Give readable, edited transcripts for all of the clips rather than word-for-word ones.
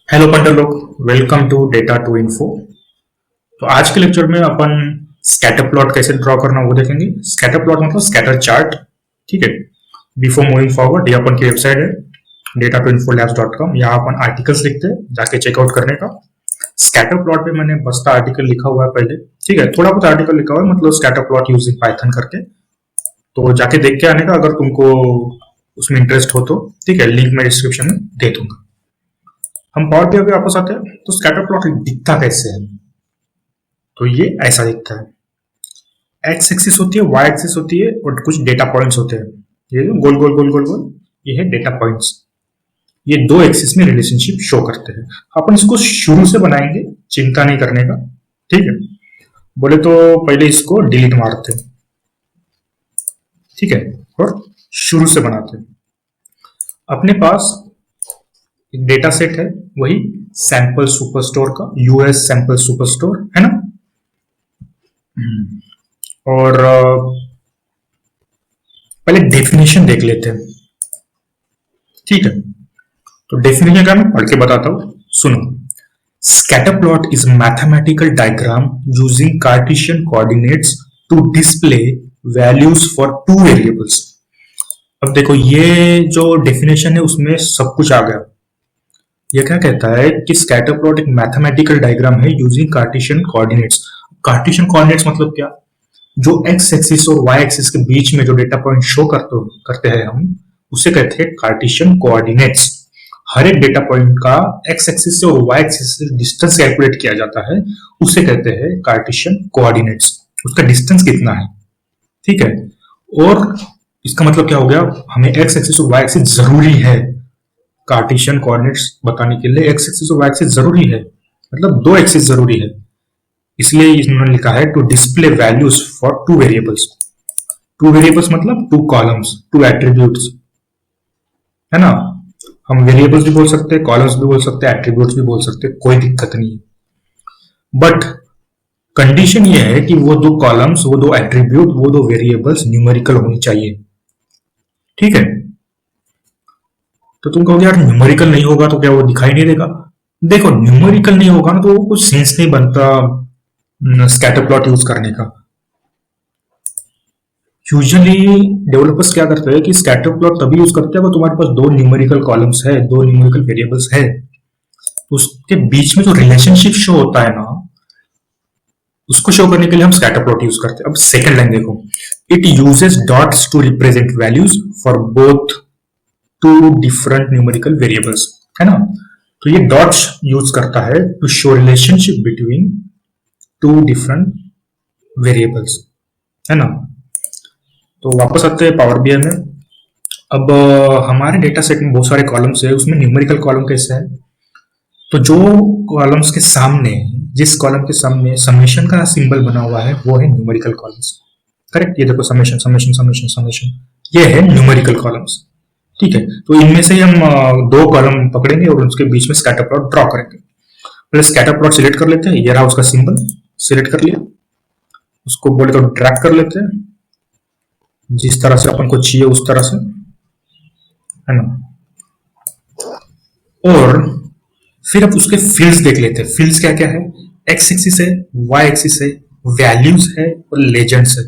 Hello पंडर लोग, welcome to data to info. तो आज के लेक्चर में अपन स्कैटर प्लॉट कैसे ड्रॉ करना वो देखेंगे। स्कैटर प्लॉट मतलब स्कैटर चार्ट। ठीक है। बिफोर मूविंग फॉरवर्ड, ये अपन की वेबसाइट है data2infolabs.com। यहाँ अपन आर्टिकल्स लिखते हैं, जाके चेकआउट करने का। स्कैटर प्लॉट पे मैंने बस्ता आर्टिकल लिखा हुआ है पहले। ठीक है, थोड़ा बहुत आर्टिकल लिखा हुआ है, मतलब स्कैटर प्लॉट यूजिंग पाइथन करके। तो जाके देख के आने का, अगर तुमको उसमें इंटरेस्ट हो तो। ठीक है, लिंक मैं डिस्क्रिप्शन में दे दूंगा। हम पावर बीआई पे वापस आते हैं। तो स्कैटर प्लॉट दिखता कैसे है? तो ये ऐसा दिखता है। एक्स एक्सिस होती है, वाई एक्सिस होती है, और कुछ डेटा पॉइंट्स होते हैं। ये जो गोल गोल गोल गोल गोल, ये है डेटा पॉइंट्स। ये दो एक्सिस में रिलेशनशिप शो करते हैं। अपन इसको शुरू से बनाएंगे, चिंता नहीं करने का। ठीक है, बोले तो पहले इसको डिलीट मारते हैं। ठीक है, और शुरू से बनाते हैं। अपने पास एक डेटा सेट है, वही सैंपल सुपरस्टोर का, यूएस सैंपल सुपरस्टोर है ना। और पहले डेफिनेशन देख लेते हैं। ठीक है, तो डेफिनेशन का मैं पढ़ के बताता हूं, सुनो। Scatter plot is mathematical diagram using Cartesian coordinates to display values for two variables. अब देखो, ये जो डेफिनेशन है उसमें सब कुछ आ गया। ये क्या कहता है कि स्कैटर प्लॉट एक मैथमेटिकल डायग्राम है using Cartesian coordinates. Cartesian coordinates मतलब क्या? जो एक्स एक्सिस और वाई एक्सिस के बीच में जो डेटा पॉइंट शो करते हैं हम, उसे कहते हैं कार्टेशियन कोऑर्डिनेट्स। हर एक डेटा पॉइंट का एक्स एक्सिस से और वाई एक्सिस से डिस्टेंस कैलकुलेट किया जाता है, उसे कहते हैं कार्टेशियन कोऑर्डिनेट्स। उसका डिस्टेंस कितना है, ठीक है। और इसका मतलब क्या हो गया, हमें एक्स एक्सिस और वाई एक्सिस जरूरी है कार्टेशियन कोऑर्डिनेट्स बताने के लिए। एक्स एक्सिस और वाई एक्सिस जरूरी है, मतलब दो एक्सिस जरूरी है। इसलिए इन्होंने लिखा है to display values for two variables. Two variables मतलब टू कॉलम्स, टू एट्रीब्यूट्स, है ना। हम वेरिएबल्स भी बोल सकते हैं, कॉलम्स भी बोल सकते हैं, एट्रीब्यूट्स भी बोल सकते हैं, कोई दिक्कत नहीं है। बट कंडीशन ये है कि वो दो कॉलम्स, वो दो एट्रीब्यूट, वो दो वेरिएबल्स न्यूमेरिकल होनी चाहिए। ठीक है। तो तुम कहोगे यार न्यूमेरिकल नहीं होगा तो क्या वो दिखाई नहीं देगा? देखो, न्यूमेरिकल नहीं होगा ना तो कुछ सेंस नहीं बनता स्कैटर प्लॉट यूज करने का। यूजुअली डेवलपर्स क्या करते हैं कि स्कैटर प्लॉट तभी यूज करते हैं अगर तुम्हारे पास दो न्यूमेरिकल कॉलम्स है, दो न्यूमेरिकल वेरिएबल्स है, उसके बीच में जो रिलेशनशिप शो होता है ना, उसको शो करने के लिए हम स्कैटर प्लॉट यूज करते हैं। अब सेकंड लाइन देखो, it uses dots to represent values for both two different numerical variables, है ना। तो ये डॉट्स यूज करता है to show relationship between two different variables, है ना। तो वापस आते हैं पावर बीआई में। अब हमारे डेटा सेट में बहुत सारे कॉलम्स है, उसमें न्यूमेरिकल कॉलम कैसे है? तो जो कॉलम्स के सामने, जिस कॉलम के सामने समेशन का सिंबल बना हुआ है, वो है न्यूमेरिकल कॉलम्स। करेक्ट, ये देखो समेशन समेशन समेशन समेशन, ये है न्यूमेरिकल कॉलम्स। ठीक है, तो इनमें से हम दो कॉलम पकड़ेंगे और उसके बीच में स्कैटर प्लॉट ड्रॉ करेंगे। पहले स्कैटर प्लॉट सिलेक्ट कर लेते हैं, ये रहा उसका सिंबल, सिलेक्ट कर लिया। उसको बोले तो ड्रैग कर लेते हैं जिस तरह से अपन को चाहिए उस तरह से, है ना। और फिर अब उसके फील्ड्स देख लेते हैं। फील्ड्स क्या क्या है? एक्स एक्सिस है, वाई एक्सिस है, वैल्यूज है और लेजेंड्स है।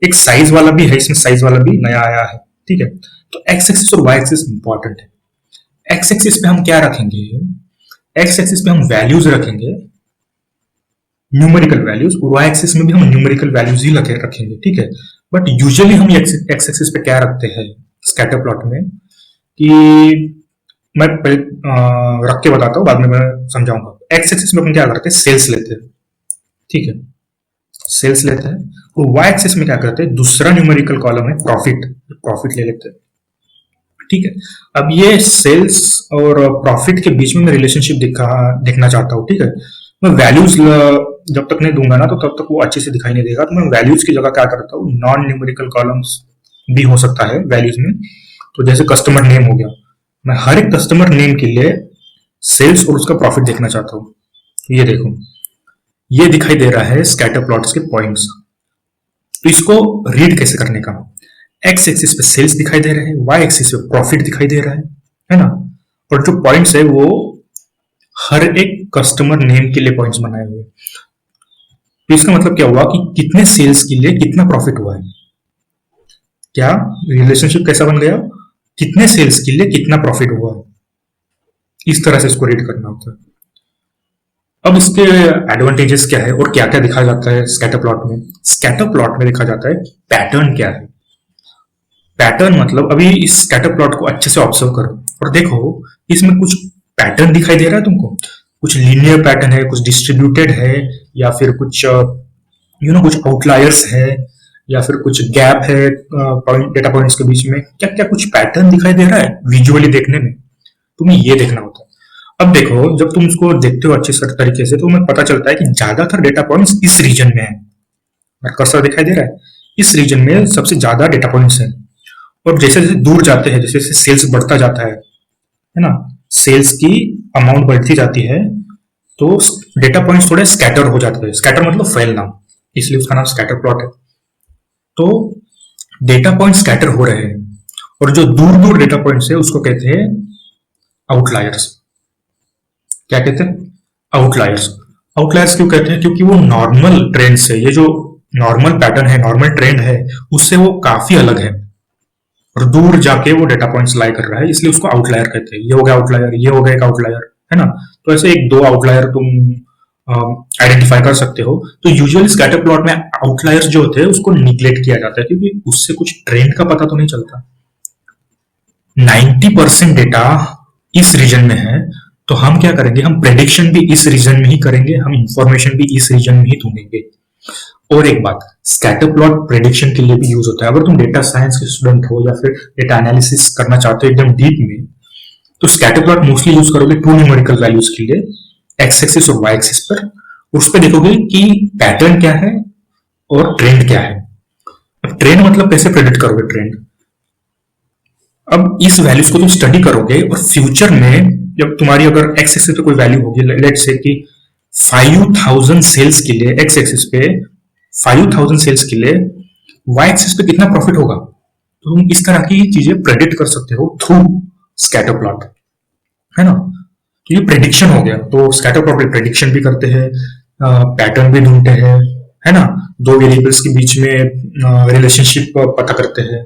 एक साइज वाला भी है, इसमें साइज वाला भी नया आया है। ठीक है, तो एक्स एक्सिस और वाई एक्सिस इंपॉर्टेंट है। एक्स एक्सिस पे हम क्या रखेंगे? एक्स एक्सिस पे हम वैल्यूज रखेंगे, न्यूमेरिकल वैल्यूज, और वाई एक्सिस में भी हम न्यूमेरिकल वैल्यूज ही रखेंगे। ठीक है, बट यूजुअली हम एक्स एक्सिस पे क्या रखते हैं स्कैटर प्लॉट में, कि मैं पहले रख के बताता हूँ, बाद में मैं समझाऊंगा। एक्स एक्सिस में अपन क्या करते हैं, सेल्स लेते हैं। ठीक है, सेल्स लेते हैं। और वाई एक्सिस में क्या करते हैं, दूसरा न्यूमेरिकल कॉलम है प्रॉफिट, प्रॉफिट ले लेते हैं। ठीक है, अब ये सेल्स और प्रॉफिट के बीच में मैं रिलेशनशिप देखना चाहता हूँ। ठीक है, मैं वैल्यूज जब तक नहीं दूंगा ना तो तब तक वो अच्छे से दिखाई नहीं देगा। तो मैं वैल्यूज की जगह क्या करता हूँ, नॉन न्यूमेरिकल कॉलम्स भी हो सकता है वैल्यूज में। तो जैसे कस्टमर नेम हो गया, मैं हर एक कस्टमर नेम के लिए सेल्स और उसका प्रॉफिट देखना चाहता हूँ। ये देखो, ये दिखाई दे रहा है स्कैटर प्लॉट्स के पॉइंट्स। तो इसको रीड कैसे करने का? एक्स एक्सिस पे सेल्स दिखाई दे रहे हैं, वाई एक्सिस पे प्रॉफिट दिखाई दे रहा है ना। और जो पॉइंट्स है वो हर एक कस्टमर नेम के लिए पॉइंट्स बनाए हुए। तो इसका मतलब क्या हुआ कि कितने सेल्स के लिए कितना प्रॉफिट हुआ है। क्या रिलेशनशिप कैसा बन गया, कितने सेल्स के लिए कितना प्रॉफिट हुआ है, इस तरह से इसको रीड करना होता है। अब इसके एडवांटेजेस क्या है और क्या क्या दिखाया जाता है स्कैटर प्लॉट में। स्कैटर प्लॉट में देखा जाता है पैटर्न क्या है। पैटर्न मतलब अभी इस स्कैटर प्लॉट को अच्छे से ऑब्जर्व करो और देखो इसमें कुछ पैटर्न दिखाई दे रहा है तुमको। कुछ लीनियर पैटर्न है, कुछ डिस्ट्रीब्यूटेड है, या फिर कुछ कुछ आउटलायर्स है, या फिर कुछ गैप है डेटा पॉइंट्स के बीच में। क्या क्या कुछ पैटर्न दिखाई दे रहा है विजुअली देखने में, तुम्हें ये देखना होता है। अब देखो जब तुम उसको देखते हो अच्छे तरीके से तो तुम्हें पता चलता है कि ज्यादातर डेटा पॉइंट्स इस रीजन में है। कर्सर दिखाई दे रहा है, इस रीजन में सबसे ज्यादा डेटा पॉइंट्स है। और जैसे जैसे दूर जाते हैं, जैसे जैसे सेल्स बढ़ता जाता है ना, सेल्स की अमाउंट बढ़ती जाती है तो डेटा पॉइंट्स थोड़े स्कैटर हो जाते हैं। स्कैटर मतलब फैलना, इसलिए उसका नाम स्कैटर प्लॉट है। तो डेटा पॉइंट स्कैटर हो रहे हैं और जो दूर दूर डेटा पॉइंट्स है उसको कहते हैं आउटलायर्स। क्या कहते हैं? आउटलायर्स। आउटलायर्स क्यों कहते हैं? क्योंकि वो नॉर्मल ट्रेंड से, ये जो नॉर्मल पैटर्न है, नॉर्मल ट्रेंड है, उससे वो काफी अलग है और दूर जाके वो डेटा पॉइंट्स लाई कर रहा है, इसलिए उसको आउटलायर कहते हैं। ये हो गया आउटलायर, ये हो गया एक आउटलायर, है ना। तो ऐसे एक दो आउटलायर तुम आइडेंटिफाई कर सकते हो। तो यूजुअली स्कैटर प्लॉट में आउटलायर्स जो होते हैं उसको निग्लेक्ट किया जाता है क्योंकि उससे कुछ ट्रेंड का पता तो नहीं चलता। 90% डेटा इस रीजन में है तो हम क्या करेंगे, हम प्रेडिक्शन भी इस रीजन में ही करेंगे, हम इंफॉर्मेशन भी इस रीजन में ही ढूंढेंगे। और एक बात, स्कैटर प्लॉट प्रेडिक्शन के लिए भी यूज होता है। अगर तुम डेटा साइंस के स्टूडेंट हो या फिर डेटा एनालिसिस करना चाहते हो एकदम डीप में, तो स्कैटर प्लॉट मोस्टली यूज करोगे टू न्यूमेरिकल वैल्यूज के लिए, एक्स एक्सिस और वाई एक्सिस पर। उस पर देखोगे कि पैटर्न क्या है और ट्रेंड क्या है। अब ट्रेंड मतलब कैसे प्रेडिक्ट करोगे ट्रेंड। अब इस वैल्यूज को तुम स्टडी करोगे और फ्यूचर में जब तुम्हारी अगर एक्स एक्सिस पे कोई वैल्यू होगी, लेट से कि 5000 सेल्स के लिए एक्स एक्सिस पे 5000 सेल्स के लिए वाई एक्सिस पे कितना प्रॉफिट होगा, तो तुम इस तरह की चीजें प्रेडिक्ट कर सकते हो थ्रू स्कैटर प्लॉट, है ना। तो ये प्रेडिक्शन हो गया। तो स्कैटर प्लॉट प्रेडिक्शन भी करते हैं, पैटर्न भी ढूंढते हैं, है ना। दो वेरिएबल्स के बीच में रिलेशनशिप पता करते हैं,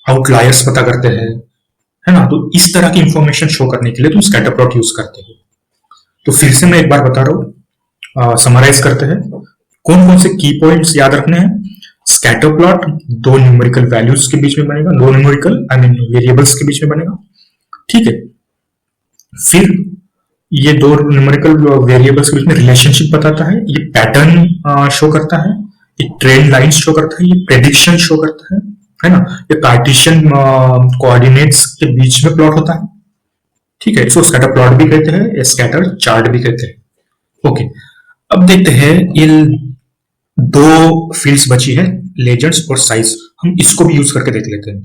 आउटलायर्स पता करते हैं, है ना। तो इस तरह की इंफॉर्मेशन शो करने के लिए तुम स्कैटर प्लॉट यूज करते हो। तो फिर से मैं एक बार बता रहा हूँ, समराइज करते हैं कौन कौन से की पॉइंट्स याद रखने हैं। स्कैटर प्लॉट दो न्यूमेरिकल वैल्यूज के बीच में बनेगा, दो न्यूमेरिकल आई मीन वेरिएबल्स के बीच में बनेगा, ठीक है। फिर ये दो न्यूमेरिकल वेरिएबल्स के बीच में रिलेशनशिप बताता है, ये पैटर्न शो करता है, ये ट्रेंड लाइंस शो करता है, ये प्रेडिक्शन शो करता है ना। ये कार्टेशियन कोऑर्डिनेट्स के बीच में प्लॉट होता है, ठीक है। इसको स्कैटर प्लॉट भी कहते हैं, स्कैटर चार्ट भी कहते हैं। ओके, अब देखते हैं ये दो फील्ड्स बची है, लेजेंड्स और साइज। हम इसको भी यूज करके देख लेते हैं।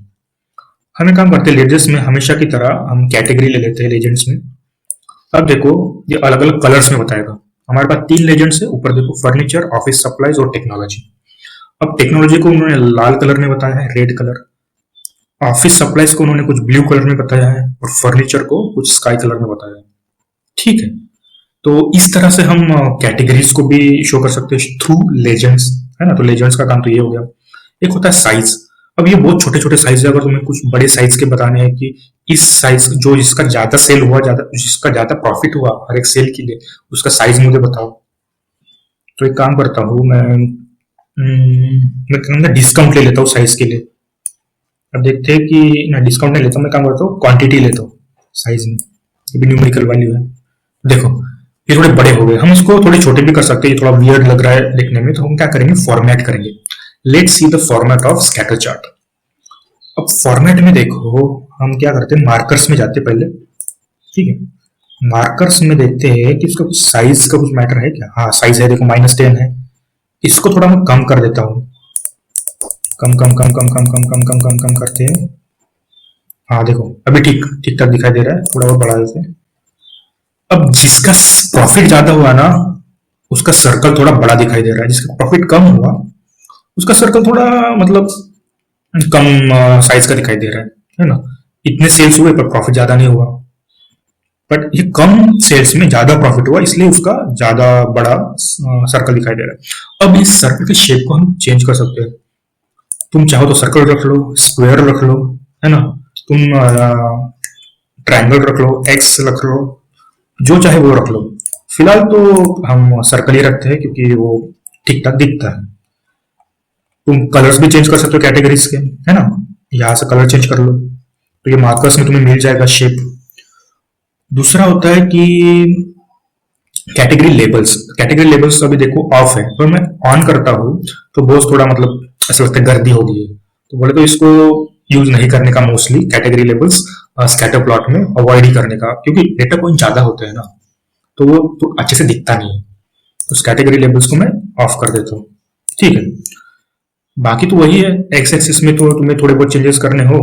हम एक काम करते हैं, लेजेंड्स में हमेशा की तरह हम कैटेगरी ले लेते हैं लेजेंड्स में। अब देखो ये अलग अलग कलर्स में बताएगा। हमारे पास 3 लेजेंड्स है, ऊपर देखो फर्नीचर, ऑफिस सप्लाईज और टेक्नोलॉजी। अब टेक्नोलॉजी को उन्होंने लाल कलर में बताया है, रेड कलर। ऑफिस सप्लाईज को उन्होंने कुछ ब्लू कलर में बताया है और फर्नीचर को कुछ स्काई कलर में बताया है, ठीक है। तो इस तरह से हम कैटेगरीज को भी शो कर सकते हैं थ्रू लेजेंड्स, है ना। तो लेजेंड्स का काम तो ये हो गया। एक होता है साइज। अब ये बहुत छोटे छोटे साइज है, अगर तुम्हें कुछ बड़े साइज के बताने हैं कि इस साइज जो जिसका ज्यादा सेल हुआ, ज्यादा जिसका ज्यादा प्रॉफिट हुआ हर एक सेल के लिए, उसका साइज मुझे बताओ। तो एक काम करता हूँ मैं डिस्काउंट ले लेता हूँ साइज के लिए। अब देखते हैं कि ना डिस्काउंट नहीं लेता, मैं काम करता हूँ क्वांटिटी लेता हूँ साइज में, ये भी न्यूमेरिकल वैल्यू है। देखो ये थोड़े बड़े हो गए, हम इसको थोड़े छोटे भी कर सकते हैं, ये थोड़ा वियर्ड लग रहा है देखने में, तो हम क्या करेंगे फॉर्मेट करेंगे। Let's see the format of scatter chart. अब फॉर्मेट में देखो हम क्या करते हैं, मार्कर्स में जाते हैं पहले, ठीक है। मार्कर्स में देखते हैं कि इसका कुछ साइज का कुछ मैटर है क्या। हाँ साइज है, देखो -10 है। इसको थोड़ा मैं कम कर देता हूँ, कम कम कम कम कम कम कम कम कम कम करते हैं। हाँ देखो अभी ठीक ठीक ठाक दिखाई दे रहा है, थोड़ा और बढ़ा देते हैं। अब जिसका प्रॉफिट ज्यादा हुआ ना उसका सर्कल थोड़ा बड़ा दिखाई दे रहा है, जिसका प्रॉफिट कम हुआ उसका सर्कल थोड़ा मतलब कम साइज का दिखाई दे रहा है ना। इतने सेल्स हुए पर प्रॉफिट ज्यादा नहीं हुआ। बट ये कम सेल्स में ज्यादा प्रॉफिट हुआ, इसलिए उसका ज्यादा बड़ा सर्कल दिखाई दे रहा है। अब इस सर्कल की शेप को हम चेंज कर सकते हैं। तुम चाहो तो सर्कल रख लो, स्क्वायर रख लो, है ना, तुम ट्रायंगल रख लो, एक्स रख लो, जो चाहे वो रख लो। फिलहाल तो हम सर्कल ही रखते हैं क्योंकि वो ठीक ठाक दिखता है। तुम कलर्स भी चेंज कर सकते हो कैटेगरीज के, है ना, यहाँ से कलर चेंज कर लो तो ये मार्कर्स में तुम्हें मिल जाएगा शेप। दूसरा होता है कि कैटेगरी लेबल्स। कैटेगरी लेबल्स अभी देखो ऑफ है, तो मैं ऑन करता हूँ तो बहुत थोड़ा मतलब ऐसा लगता है गर्दी हो गई है, तो बोले तो इसको यूज नहीं करने का mostly category labels scatter plot में अवॉइड ही करने का, क्योंकि डेटा पॉइंट ज्यादा होते हैं ना, तो वो तो अच्छे से दिखता नहीं है। तो कैटेगरी लेबल्स को मैं ऑफ कर देता हूँ, ठीक है। बाकी तो वही है, एक्स एक्सिस में तो तुम्हें थोड़े बहुत चेंजेस करने हो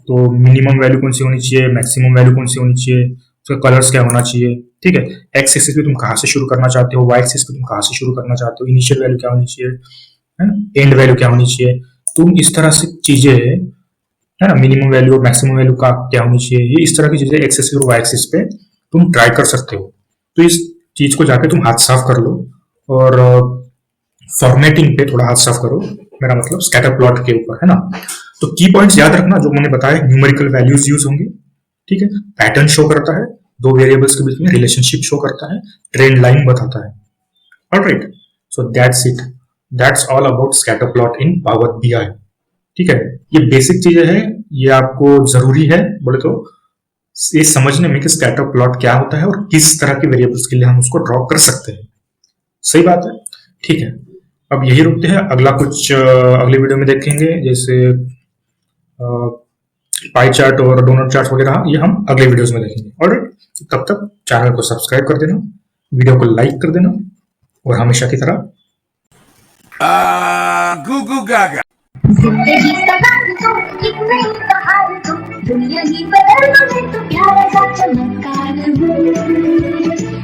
तो मिनिमम वैल्यू कौन सी होनी चाहिए, मैक्सिमम वैल्यू कौन सी होनी चाहिए, उसका कलर्स क्या होना चाहिए, ठीक है। एक्स एक्सिस पे तुम कहाँ से शुरू करना चाहते हो, वाई एक्सिस पे तुम कहाँ से शुरू करना चाहते हो, इनिशियल वैल्यू क्या होनी चाहिए, है ना, एंड वैल्यू क्या होनी चाहिए। तुम इस तरह से चीजें, है ना, मिनिमम वैल्यू और मैक्सिमम वैल्यू का क्या होनी चाहिए, ये इस तरह की चीजें एक्स एक्सिस और वाई एक्सिस पे तुम ट्राई कर सकते हो। तो इस चीज को जाके तुम हाथ साफ कर लो और फॉर्मेटिंग पे थोड़ा हाथ साफ करो, मेरा मतलब स्कैटर प्लॉट के ऊपर, है ना। तो की पॉइंट्स याद रखना जो मैंने बताया, न्यूमेरिकल वैल्यूज यूज होंगे, ठीक है, पैटर्न शो करता है, दो वेरिएबल्स के बीच में रिलेशनशिप शो करता है, ट्रेंड लाइन बताता है। Alright, so that's it, that's all about scatter plot in power BI, ठीक है। ये बेसिक चीजें हैं, ये आपको जरूरी है बोले तो ये समझने में कि स्कैटर प्लॉट क्या होता है और किस तरह के वेरिएबल्स के लिए हम उसको ड्रॉ कर सकते हैं। सही बात है, ठीक है। अब यही रुकते हैं, अगला कुछ अगले वीडियो में देखेंगे, जैसे पाई चार्ट और डोनट चार्ट वगैरह, ये हम अगले वीडियोस में देखेंगे। ऑलराइट, तब तक चैनल को सब्सक्राइब कर देना, वीडियो को लाइक कर देना और हमेशा की तरह गूगू गागा। जिंदगी का रंग तो एक नई बहार तो दुनिया ही बदल दे तो प्यारा सा चमत्कार हूँ।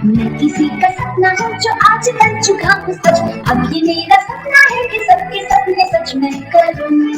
मैं किसी का सपना हूँ जो आज बन चुका हूँ सच, अब ये मेरा सपना है कि सबके सपने सच मैं करूँ।